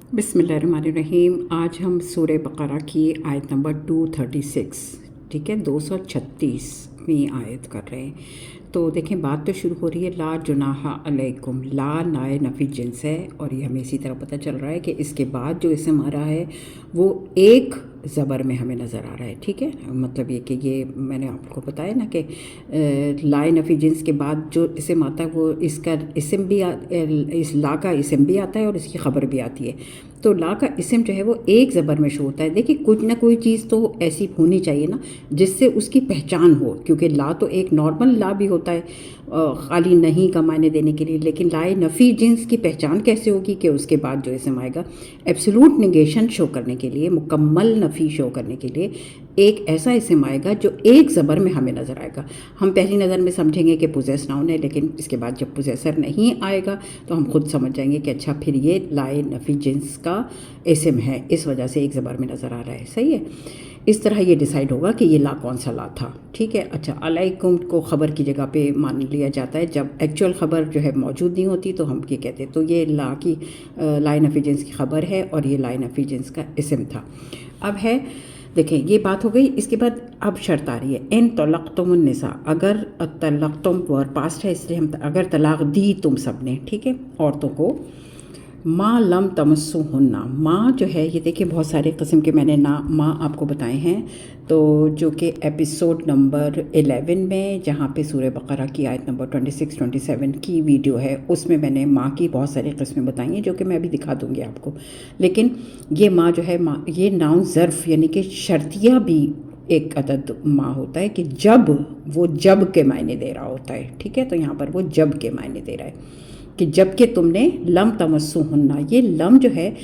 बिस्मिल्लाहिर्रहमानिर्रहीम। आज हम सूरह बकरा की आयत नंबर 236, ठीक है, 236वीं आयत कर रहे हैं। तो देखें, बात तो शुरू हो रही है ला जुनाहा अलैकुम। ला नाए नफ़ी जिन्स है और ये हमें इसी तरह पता चल रहा है कि इसके बाद जो इसम आ रहा है वो एक ज़बर में हमें नज़र आ रहा है, ठीक है। मतलब ये कि ये मैंने आपको बताया ना कि लाए नफ़ी जिन्स के बाद जो इसम आता है वो इसका इसम भी इस ला का इसम भी आता है और इसकी ख़बर भी आती है। तो ला का इसम जो है वो एक ज़बर में शो होता है। देखिए, कुछ ना कोई चीज़ तो ऐसी होनी चाहिए ना जिससे उसकी पहचान हो, क्योंकि ला तो एक नॉर्मल ला भी होता है खाली नहीं का मायने देने के लिए, लेकिन लाए नफ़ी जिन्स की पहचान कैसे होगी कि उसके बाद जो इसम आएगा एब्सोल्यूट निगेशन शो करने के लिए, मुकम्मल नफ़ी शो करने के लिए एक ऐसा इसम आएगा जो एक ज़बर में हमें नज़र आएगा। हम पहली नज़र में समझेंगे कि पोजेस नाउन है, लेकिन इसके बाद जब पोजेसर नहीं आएगा तो हम खुद समझ जाएंगे कि अच्छा फिर ये लाए नफ़ी जिन्स का इसम है, इस वजह से एक ज़बर में नज़र आ रहा है। सही है, इस तरह ये डिसाइड होगा कि ये ला कौन सा ला था, ठीक है। अच्छा, अलैकुम को ख़बर की जगह पे मान लिया जाता है जब एक्चुअल ख़बर जो है मौजूद नहीं होती, तो हम ये कहते हैं तो ये ला की लाए नफ़ी जिन्स की ख़बर है और ये लाए नफ़ी जिन्स का इसम था। अब है, देखें, ये बात हो गई। इसके बाद अब शर्त आ रही है इन तलक़्तुमुन निसा। अगर तलक़्तुम वर्ब पास्ट है, इसलिए हम अगर तलाक़ दी तुम सब ने, ठीक है, औरतों को, माँ लम तमस्सुहुन्ना। माँ जो है ये देखिए बहुत सारे किस्म के मैंने माँ आपको बताए हैं, तो जो कि एपिसोड नंबर 11 में जहाँ पे सूरह बकरा की आयत नंबर 26-27 की वीडियो है उसमें मैंने माँ की बहुत सारी किस्में बताई हैं जो कि मैं अभी दिखा दूँगी आपको। लेकिन ये माँ जो है, माँ ये नाउन ज़र्फ़ यानी कि शर्तिया भी एक अदद माँ होता है कि जब वो जब के मायने दे रहा होता है, ठीक है। तो यहाँ पर वो जब के मायने दे रहा है कि जब कि तुमने लम तमस्सुहुन्ना। ये लम जो है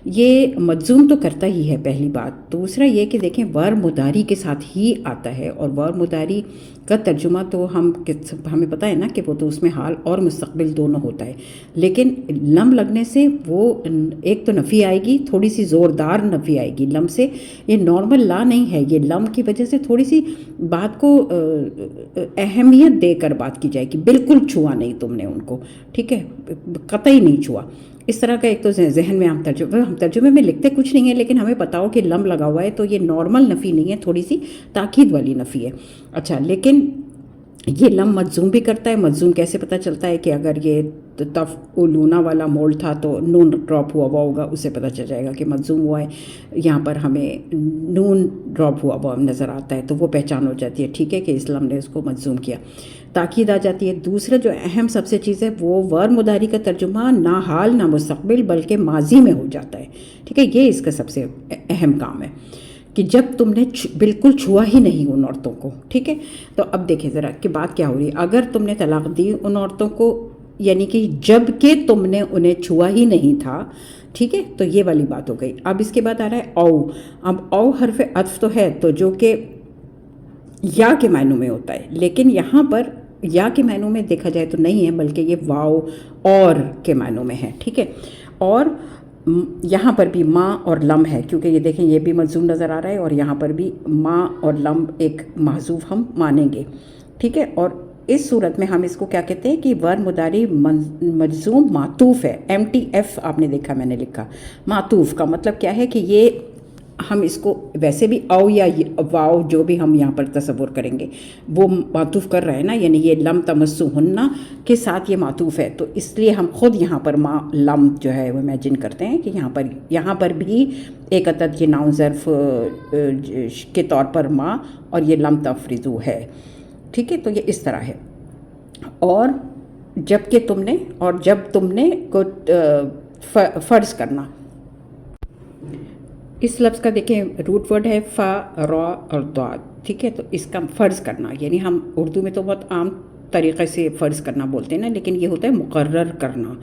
ये मजूम तो करता ही है, पहली बात। दूसरा ये कि देखें वर्ब मुदारी के साथ ही आता है और वर्ब मुदारी का तर्जुमा तो हमें पता है ना कि वो तो उसमें हाल और मुस्तक़बिल दोनों होता है, लेकिन लम लगने से वो एक तो नफ़ी आएगी, थोड़ी सी ज़ोरदार नफ़ी आएगी लम से। ये नॉर्मल ला नहीं है, ये लम की वजह से थोड़ी सी बात को अहमियत देकर बात की जाएगी। बिल्कुल छुआ नहीं तुमने उनको, ठीक है, कतई नहीं छुआ। इस तरह का एक तो जहन में हम तर्जुमे में लिखते कुछ नहीं है, लेकिन हमें बताओ कि लम लगा हुआ है तो ये नॉर्मल नफ़ी नहीं है, थोड़ी सी ताकीद वाली नफ़ी है। अच्छा, लेकिन ये लम मजूम भी करता है। मजूम कैसे पता चलता है कि अगर ये तफ़उलूना वाला मोल था तो नून ड्रॉप हुआ होगा, उससे पता चल जाएगा कि मजूम हुआ है। यहाँ पर हमें नून ड्रॉप हुआ नज़र आता है तो वो पहचान हो जाती है, ठीक है, कि इस्लाम ने उसको मजूम किया, ताकीद आ जाती है। दूसरा जो अहम सबसे चीज़ है वो वर्ब मुदारी का तर्जुमा ना हाल ना मुस्तक़बिल बल्कि माजी में हो जाता है, ठीक है। ये इसका सबसे अहम काम है कि जब तुमने बिल्कुल छुआ ही नहीं उन औरतों को, ठीक है। तो अब देखें ज़रा कि बात क्या हो रही है। अगर तुमने तलाक़ दी उन औरतों को, यानी कि जब कि तुमने उन्हें छुआ ही नहीं था, ठीक है, तो ये वाली बात हो गई। अब इसके बाद आ रहा है औ। अब औ हर्फ अत्फ तो है, तो जो कि या के मायनों में होता है, लेकिन यहाँ पर या के मायनों में देखा जाए तो नहीं है, बल्कि ये वाव और के मायनों में है, ठीक है। और यहाँ पर भी माँ और लम है, क्योंकि ये देखें ये भी मजूम नज़र आ रहा है और यहाँ पर भी माँ और लम एक महजूफ हम मानेंगे, ठीक है। और इस सूरत में हम इसको क्या कहते हैं कि वर्ब मुदारी मजूम मातूफ़ है। MTF आपने देखा, मैंने लिखा। मातूफ़ का मतलब क्या है कि ये हम इसको वैसे भी औ या वाव जो भी हम यहाँ पर तसव्वुर करेंगे वो मातूफ़ कर रहे हैं ना, यानी ये लम तमस्सुहुन्ना के साथ ये मातूफ़ है, तो इसलिए हम खुद यहाँ पर माँ लम जो है वो इमेजिन करते हैं कि यहाँ पर भी एक अदद ये नाउन ज़र्फ़ के तौर पर माँ और ये लम तफरीज़ू है, ठीक है। तो ये इस तरह है। और जब कि तुमने, और जब तुमने को फ़र्ज़ करना, इस लफ्ज़ का देखें रूट वर्ड है फ़ा रॉ और दाद, ठीक है। तो इसका फ़र्ज़ करना, यानी हम उर्दू में तो बहुत आम तरीक़े से फ़र्ज़ करना बोलते हैं ना, लेकिन ये होता है मुकर्रर करना।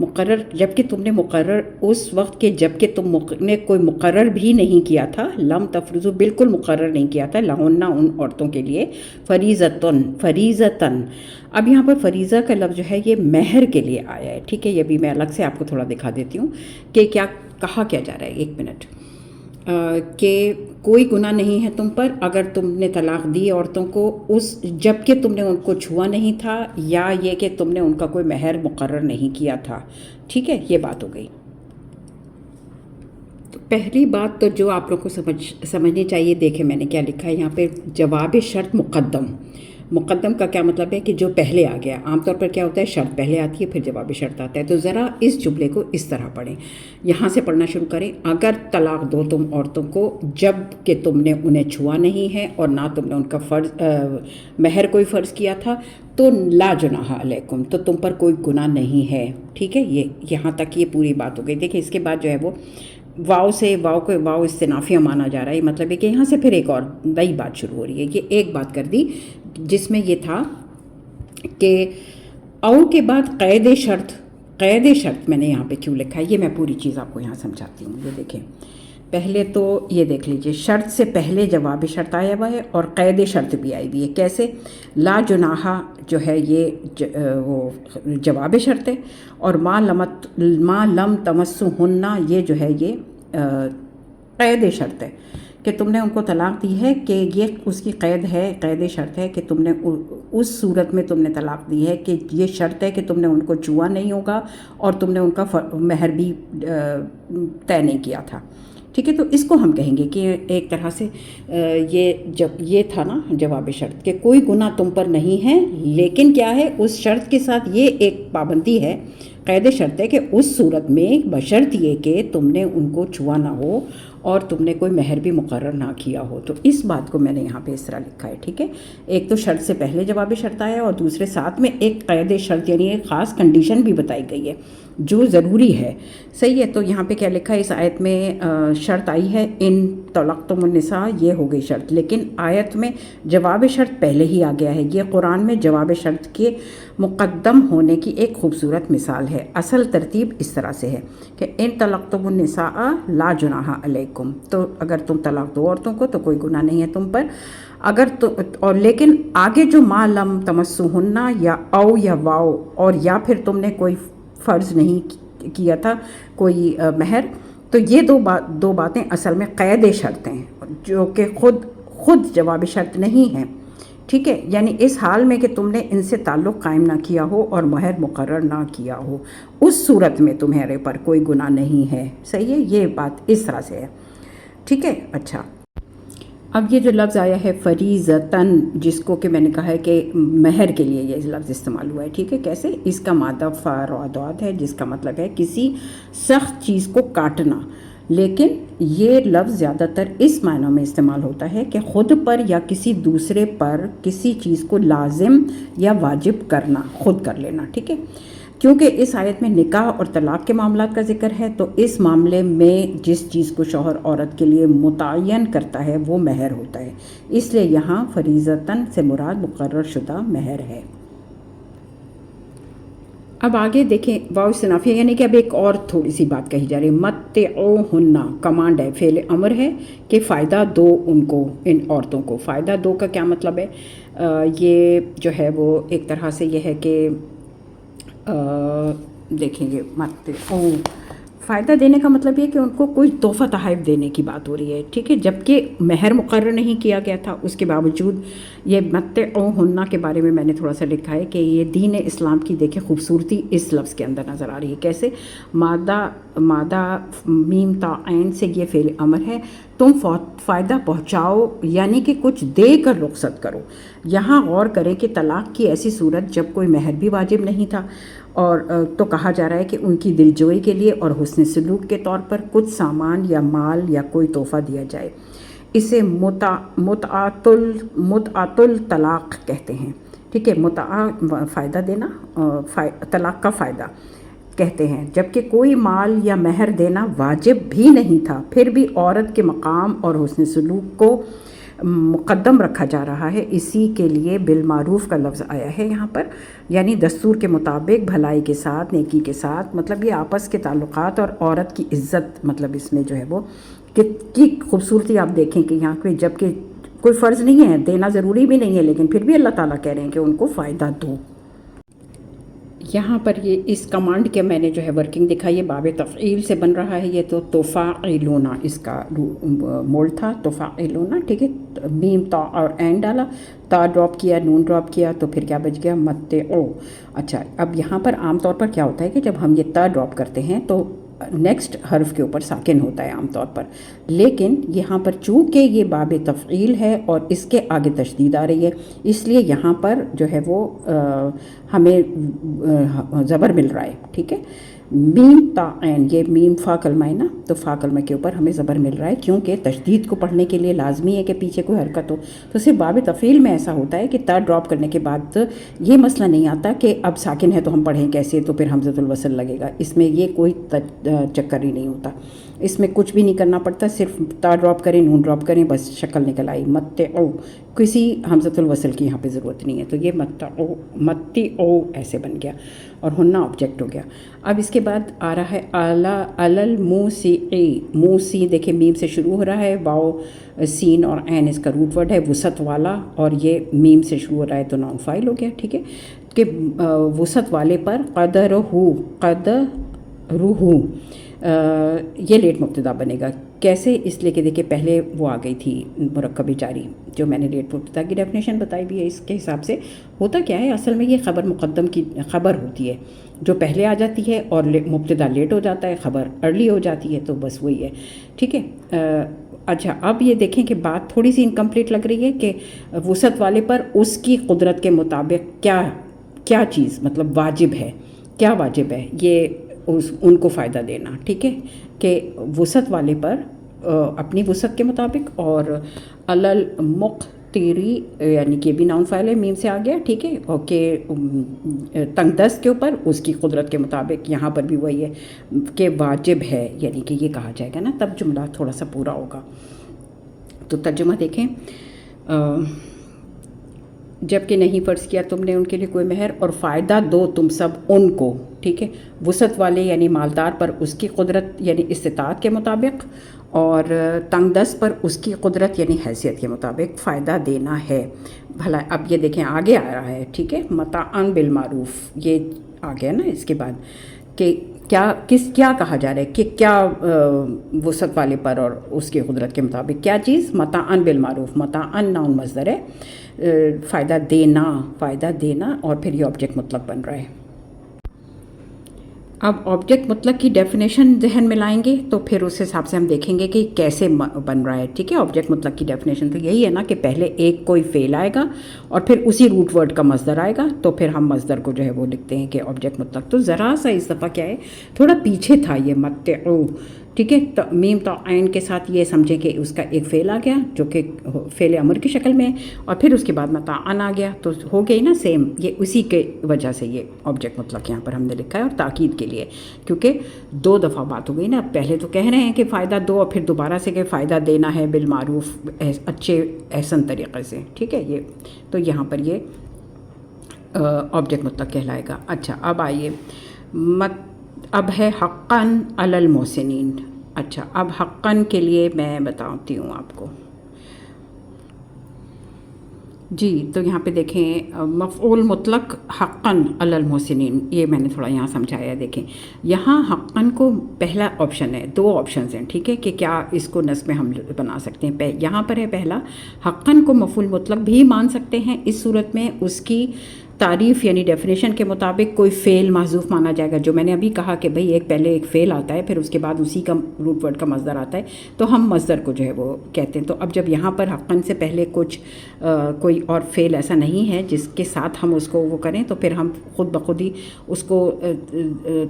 मुकर्रर, जबकि तुमने मुकर्रर उस वक्त के जबकि तुमने कोई मुकर्रर भी नहीं किया था, लम तफरुज़ु बिल्कुल मुकर्रर नहीं किया था, लहुन्ना उन औरतों के लिए, फ़रीज़तन। अब यहाँ पर फ़रीज़ा का लफ्ज़ जो है ये महर के लिए आया है, ठीक है। ये भी मैं अलग से आपको थोड़ा दिखा देती हूँ कि क्या कहा क्या जा रहा है। एक मिनट। कि कोई गुनाह नहीं है तुम पर अगर तुमने तलाक़ दी औरतों को उस जबकि तुमने उनको छुआ नहीं था, या ये कि तुमने उनका कोई महर मुकर्रर नहीं किया था, ठीक है। ये बात हो गई। तो पहली बात तो जो आप लोग को समझनी चाहिए, देखें मैंने क्या लिखा है यहाँ पे, जवाब शर्त मुक़द्दम। मुक़द्दम का क्या मतलब है कि जो पहले आ गया। आमतौर पर क्या होता है, शर्त पहले आती है फिर जवाब शर्त आता है। तो ज़रा इस जुमले को इस तरह पढ़ें, यहाँ से पढ़ना शुरू करें। अगर तलाक दो तुम औरतों को जब कि तुमने उन्हें छुआ नहीं है और ना तुमने उनका महर कोई फ़र्ज़ किया था, तो ला जुनाहा अलैकुम, तो तुम पर कोई गुनाह नहीं है। ठीक है, ये यहाँ तक ये पूरी बात हो गई। देखिए इसके बाद जो है वो वाव से, वाव को वाव इस्तिनाफिया माना जा रहा है। मतलब है कि यहाँ से फिर एक और नई बात शुरू हो रही है। ये एक बात कर दी जिसमें ये था कि औ के बाद क़ैद शर्त मैंने यहाँ पे क्यों लिखा है, ये मैं पूरी चीज़ आपको यहाँ समझाती हूँ। ये देखें, पहले तो ये देख लीजिए, शर्त से पहले जवाब शर्त आया हुआ है और क़ैद शर्त भी आई हुई है। कैसे, ला जुनाहा जो है ये वो जवाब शर्त है, और मा लम तमस्सुहुन्ना ये जो है ये क़ैद शर्त है कि तुमने उनको तलाक़ दी है, कि ये उसकी क़ैद है, क़ैद शर्त है कि तुमने उस सूरत में तुमने तलाक़ दी है कि ये शर्त है कि तुमने उनको छुआ नहीं होगा और तुमने उनका महर भी तय नहीं किया था। ठीक है, तो इसको हम कहेंगे कि एक तरह से ये था ना जवाब शर्त कि कोई गुनाह तुम पर नहीं है, लेकिन क्या है, उस शर्त के साथ ये एक पाबंदी है, क़ैद शर्त है कि उस सूरत में बशर्त ये कि तुमने उनको छुआ ना हो और तुमने कोई महर भी मुकर्रर ना किया हो। तो इस बात को मैंने यहाँ पे इस तरह लिखा है। ठीक है, एक तो शर्त से पहले जवाब शर्त आया और दूसरे साथ में एक क़ैद शर्त यानी एक ख़ास कंडीशन भी बताई गई है जो ज़रूरी है। सही है, तो यहाँ पे क्या लिखा है, इस आयत में शर्त आई है इन तलक़्तुमुन्निसा, ये हो गई शर्त, लेकिन आयत में जवाब शर्त पहले ही आ गया है। ये कुरान में जवाब शर्त के मुक़द्दम होने की एक खूबसूरत मिसाल है। असल तरतीब इस तरह से है कि इन तलक़्तुमुन्निसा ला जुनाहा अलैकुम, तो अगर तुम तलाक़ दो औरतों को तो कोई गुनाह नहीं है तुम पर। अगर तो और लेकिन आगे जो मा लम तमस्सुहुन्ना या औ या वाओ, और या फिर तुमने कोई फ़र्ज़ नहीं किया था कोई महर, तो ये दो बातें असल में क़ैद शर्तें हैं जो कि खुद जवाब शर्त नहीं है। ठीक है, यानी इस हाल में कि तुमने इनसे ताल्लुक़ कायम ना किया हो और महर मुकर्रर ना किया हो, उस सूरत में तुम्हारे पर कोई गुनाह नहीं है। सही है, ये बात इस तरह से है। ठीक है, अच्छा, अब ये जो लफ्ज़ आया है फ़रीज़तन, जिसको कि मैंने कहा है कि महर के लिए ये लफ्ज़ इस्तेमाल हुआ है। ठीक है, कैसे, इसका मादा फ़रादात है जिसका मतलब है किसी सख्त चीज़ को काटना, लेकिन ये लफ्ज़ ज़्यादातर इस मायनों में इस्तेमाल होता है कि ख़ुद पर या किसी दूसरे पर किसी चीज़ को लाजिम या वाजिब करना, ख़ुद कर लेना। ठीक है, क्योंकि इस आयत में निकाह और तलाक़ के मामलात का ज़िक्र है, तो इस मामले में जिस चीज़ को शौहर औरत के लिए मुतय्यन करता है वो महर होता है, इसलिए यहाँ फ़रीज़तन से मुराद मुकर्रर शुदा महर है। अब आगे देखें, वाव इस्तिनाफिया यानी कि अब एक और थोड़ी सी बात कही जा रही है। मत्तिउहुन्ना कमांड है, फ़ेल अमर है कि फ़ायदा दो उनको, इन औरतों को। फ़ायदा दो का क्या मतलब है, ये जो है वो एक तरह से ये है कि देखेंगे, फ़ायदा देने का मतलब ये कि उनको कोई तोहफ़ा तोहफ़ देने की बात हो रही है। ठीक है, जबकि महर मुकर्रर नहीं किया गया था, उसके बावजूद ये मत्तिउहुन्ना के बारे में मैंने थोड़ा सा लिखा है कि ये दीन इस्लाम की देखिए खूबसूरती इस लफ्ज़ के अंदर नज़र आ रही है। कैसे, मादा मीम ता ऐन से ये फ़ेल अमर है, तुम फ़ायदा पहुँचाओ यानी कि कुछ दे कर रुख़सत करो। यहाँ गौर करें कि तलाक़ की ऐसी सूरत जब कोई महर भी वाजिब नहीं था, और तो कहा जा रहा है कि उनकी दिलजोई के लिए और हुस्न सलूक के तौर पर कुछ सामान या माल या कोई तोहफ़ा दिया जाए। इसे मुतआतुल तलाक़ कहते हैं। ठीक है, मुतआ फ़ायदा देना, तलाक़ का फ़ायदा कहते हैं, जबकि कोई माल या महर देना वाजिब भी नहीं था, फिर भी औरत के मकाम और हुस्न सलूक को मुक़द्दम रखा जा रहा है। इसी के लिए बिलमारूफ़ का लफ्ज़ आया है यहाँ पर, यानी दस्तूर के मुताबिक भलाई के साथ, नेकी के साथ, मतलब ये आपस के ताल्लुक़ात और औरत की इज़्ज़त, मतलब इसमें जो है वो की खूबसूरती आप देखें कि यहाँ पे जबकि कोई फ़र्ज़ नहीं है, देना ज़रूरी भी नहीं है, लेकिन फिर भी अल्लाह ताला कह रहे हैं कि उनको फ़ायदा दो। यहाँ पर ये इस कमांड के मैंने जो है वर्किंग दिखाई है, बाब तफ़ईल से बन रहा है ये, तो तोफ़ाइलूना इसका मोल था, तोफ़ाइलूना। ठीक है, मीम ता और एन डाला, ता ड्रॉप किया, नून ड्रॉप किया, तो फिर क्या बच गया, मत्तिउ। अच्छा, अब यहाँ पर आम तौर पर क्या होता है कि जब हम ये ता ड्रॉप करते हैं तो نیکسٹ حرف کے اوپر ساکن ہوتا ہے عام طور پر، لیکن یہاں پر چونکہ یہ باب تفعیل ہے اور اس کے آگے تشدید آ رہی ہے، اس لیے یہاں پر جو ہے وہ ہمیں زبر مل رہا ہے، ٹھیک ہے. میم تا عین، یہ میم فا کلمہ ہے نا، تو فا کلمہ کے اوپر ہمیں زبر مل رہا ہے، کیونکہ تشدید کو پڑھنے کے لیے لازمی ہے کہ پیچھے کوئی حرکت ہو. تو صرف باب تفعیل میں ایسا ہوتا ہے کہ تا ڈراپ کرنے کے بعد یہ مسئلہ نہیں آتا کہ اب ساکن ہے تو ہم پڑھیں کیسے، تو پھر حمزۃ الوصل لگے گا. اس میں یہ کوئی چکر ہی نہیں ہوتا، اس میں کچھ بھی نہیں کرنا پڑتا، صرف تا ڈراپ کریں، نون ڈراپ کریں، بس شکل نکل آئی. متعو، کسی حمزۃ الوصل کی یہاں پہ ضرورت نہیں ہے، تو یہ متعو، متعو ایسے بن گیا اور ہنہ آبجیکٹ ہو گیا. اب اس کے بعد آ رہا ہے الموسعی. موسی دیکھیں میم سے شروع ہو رہا ہے، واو سین اور عین اس کا روٹ ورڈ ہے، وسعت والا، اور یہ میم سے شروع ہو رہا ہے تو نون فاعل ہو گیا. ٹھیک ہے، کہ وسعت والے پر قدرہ، قدرہ، یہ لیٹ مبتدا بنے گا. کیسے؟ اس لیے کہ دیکھیں پہلے وہ آ گئی تھی مرکب جاری، جو میں نے لیٹ مبتدا کی ڈیفینیشن بتائی بھی ہے. اس کے حساب سے ہوتا کیا ہے، اصل میں یہ خبر مقدم کی خبر ہوتی ہے جو پہلے آ جاتی ہے، اور مبتدا لیٹ ہو جاتا ہے، خبر ارلی ہو جاتی ہے، تو بس وہی ہے. ٹھیک ہے. اچھا، اب یہ دیکھیں کہ بات تھوڑی سی انکمپلیٹ لگ رہی ہے کہ وسعت والے پر اس کی قدرت کے مطابق کیا چیز مطلب واجب ہے، کیا واجب ہے، یہ ان کو فائدہ دینا. ٹھیک ہے، کہ وسعت والے پر اپنی وسعت کے مطابق، اور المقتری یعنی کہ بھی ناؤن فاعل ہے، میم سے آ گیا. ٹھیک ہے، اور کہ تنگ دست کے اوپر اس کی قدرت کے مطابق، یہاں پر بھی وہی ہے کہ واجب ہے، یعنی کہ یہ کہا جائے گا نا، تب جملہ تھوڑا سا پورا ہوگا. تو ترجمہ دیکھیں، جب کہ نہیں فرض کیا تم نے ان کے لیے کوئی مہر، اور فائدہ دو تم سب ان کو. ٹھیک ہے، وسعت والے یعنی مالدار پر اس کی قدرت یعنی استطاعت کے مطابق، اور تنگ دست پر اس کی قدرت یعنی حیثیت کے مطابق فائدہ دینا ہے. بھلا اب یہ دیکھیں آگے آ رہا ہے. ٹھیک ہے، متاعن بالمعروف، یہ آ گیا نا اس کے بعد کہ کیا کہا جا رہا ہے، کہ کیا وسعت والے پر اور اس کی قدرت کے مطابق کیا چیز. متاعن بالمعروف، متاعن ناؤن مصدر ہے، فائدہ دینا، اور پھر یہ آبجیکٹ مطلق بن رہا ہے. اب آبجیکٹ مطلق کی ڈیفینیشن ذہن میں لائیں گے تو پھر اس حساب سے ہم دیکھیں گے کہ کیسے بن رہا ہے. ٹھیک ہے، آبجیکٹ مطلق کی ڈیفینیشن تو یہی ہے نا کہ پہلے ایک کوئی فعل آئے گا اور پھر اسی روٹ ورڈ کا مصدر آئے گا، تو پھر ہم مصدر کو جو ہے وہ لکھتے ہیں کہ آبجیکٹ مطلق. تو ذرا سا اس دفعہ کیا ہے، تھوڑا پیچھے تھا یہ متعو. ٹھیک ہے، میم تا عین کے ساتھ یہ سمجھیں کہ اس کا ایک فعل آ گیا جو کہ فعل امر کی شکل میں ہے، اور پھر اس کے بعد متاعن آ گیا، تو ہو گئی نا سیم. یہ اسی کے وجہ سے یہ آبجیکٹ مطلق یہاں پر ہم نے لکھا ہے، اور تاکید کے لیے، کیونکہ دو دفعہ بات ہو گئی نا. پہلے تو کہہ رہے ہیں کہ فائدہ دو، اور پھر دوبارہ سے کہ فائدہ دینا ہے بالمعروف، اچھے احسن طریقے سے. ٹھیک ہے، یہ تو یہاں پر یہ آبجیکٹ مطلق کہلائے گا. اچھا، اب آئیے اب ہے حقاً علی المحسنین. اچھا، اب حقاً کے لیے میں بتاتی ہوں آپ کو. جی، تو یہاں پہ دیکھیں مفعول مطلق حقاً علی المحسنین، یہ میں نے تھوڑا یہاں سمجھایا. دیکھیں یہاں حقاً کو پہلا آپشن ہے، دو آپشنز ہیں. ٹھیک ہے، کہ کیا اس کو نصب میں ہم بنا سکتے ہیں. یہاں پر ہے پہلا، حقاً کو مفعول مطلق بھی مان سکتے ہیں. اس صورت میں اس کی تعریف یعنی ڈیفینیشن کے مطابق کوئی فعل محذوف مانا جائے گا، جو میں نے ابھی کہا کہ بھئی پہلے ایک فعل آتا ہے، پھر اس کے بعد اسی کا روٹ ورڈ کا مصدر آتا ہے، تو ہم مصدر کو جو ہے وہ کہتے ہیں. تو اب جب یہاں پر حقاً سے پہلے کچھ کوئی اور فعل ایسا نہیں ہے جس کے ساتھ ہم اس کو وہ کریں، تو پھر ہم خود بخود ہی اس کو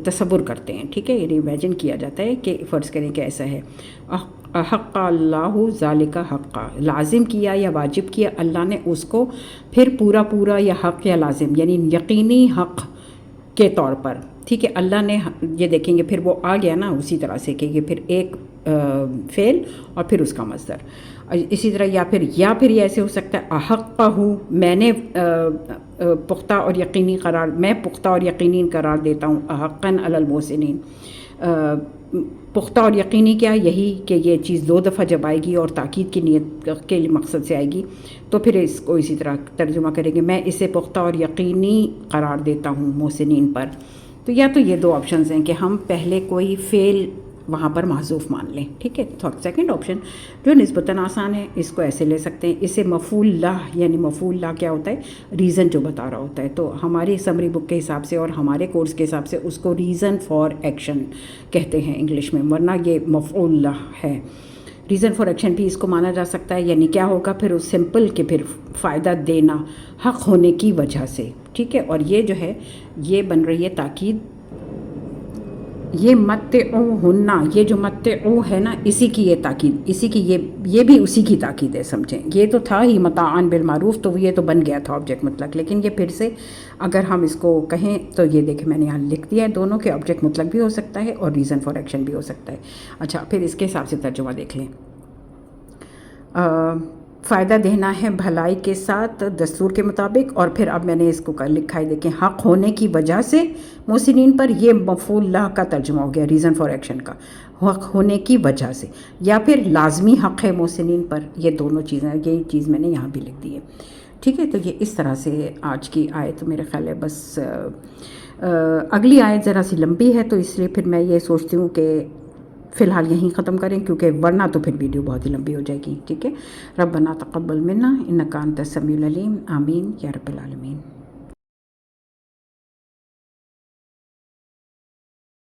تصور کرتے ہیں. ٹھیک ہے، یعنی امیجن کیا جاتا ہے کہ فرض کریں کہ ایسا ہے. حق اللہ ذالک حقا، لازم کیا یا واجب کیا اللہ نے اس کو، پھر پورا یا حق یا لازم یعنی یقینی حق کے طور پر. ٹھیک ہے، اللہ نے یہ دیکھیں گے، پھر وہ آ گیا نا اسی طرح سے کہ یہ پھر ایک فعل اور پھر اس کا مصدر. اسی طرح یا پھر یہ ایسے ہو سکتا ہے احقہ، میں نے پختہ اور یقینی قرار، میں پختہ اور یقینی قرار دیتا ہوں. حقاً علی المحسنین، پختہ اور یقینی کیا، یہی کہ یہ چیز دو دفعہ جب آئے گی اور تاکید کی نیت کے مقصد سے آئے گی، تو پھر اس کو اسی طرح ترجمہ کریں گے، میں اسے پختہ اور یقینی قرار دیتا ہوں محسنین پر. تو یا تو یہ دو آپشنز ہیں کہ ہم پہلے کوئی فعل वहाँ पर महज़ूफ़ मान लें, ठीक है। तो सेकंड ऑप्शन जो निस्बतन आसान है, इसको ऐसे ले सकते हैं, इसे मफ़ूल लाह, यानी मफ़ूल लाह क्या होता है, रीज़न जो बता रहा होता है। तो हमारी समरी बुक के हिसाब से और हमारे कोर्स के हिसाब से उसको रीज़न फॉर एक्शन कहते हैं इंग्लिश में, वरना ये मफ़ऊल लाह है। रीज़न फॉर एक्शन भी इसको माना जा सकता है, यानी क्या होगा फिर उस सिंपल के फिर फ़ायदा देना हक़ होने की वजह से, ठीक है। और ये जो है ये बन रही है ताकीद, ये मत्तउ हुन्ना, ये जो मत्तउ है ना, इसी की ये ताकीद, इसी की ये भी उसी की ताकीद है, समझें। ये तो था ही मताअन बिल मारूफ, तो ये तो बन गया था ऑब्जेक्ट मुतलक, लेकिन ये फिर से अगर हम इसको कहें तो ये देखें मैंने यहाँ लिख दिया है, दोनों के ऑब्जेक्ट मुतलक भी हो सकता है और रीज़न फॉर एक्शन भी हो सकता है। अच्छा, फिर इसके हिसाब से तर्जुमा देख लें। फ़ायदा देना है भलाई के साथ दस्तूर के मुताबिक, और फिर अब मैंने इसको लिखा है, देखें, हक़ होने की वजह से मोहसिनीन पर, ये मफ़ऊल लाह का तर्जुमा हो गया रीज़न फॉर एक्शन का, हक़ होने की वजह से, या फिर लाजमी हक़ है मोहसिनीन पर, ये दोनों चीज़ें, यही चीज़ मैंने यहाँ भी लिख दी है, ठीक है। तो ये इस तरह से आज की आयत मेरे ख़्याल है। बस अगली आयत ज़रा सी लंबी है, तो इसलिए फिर मैं ये सोचती हूँ कि फ़िलहाल यहीं ख़त्म करें, क्योंकि वरना तो फिर वीडियो बहुत ही लंबी हो जाएगी, ठीक है। रब्बना तक़ब्बल मिन्ना इन्नका अंतस समीउल अलीम, आमीन या रब्बल आलमीन।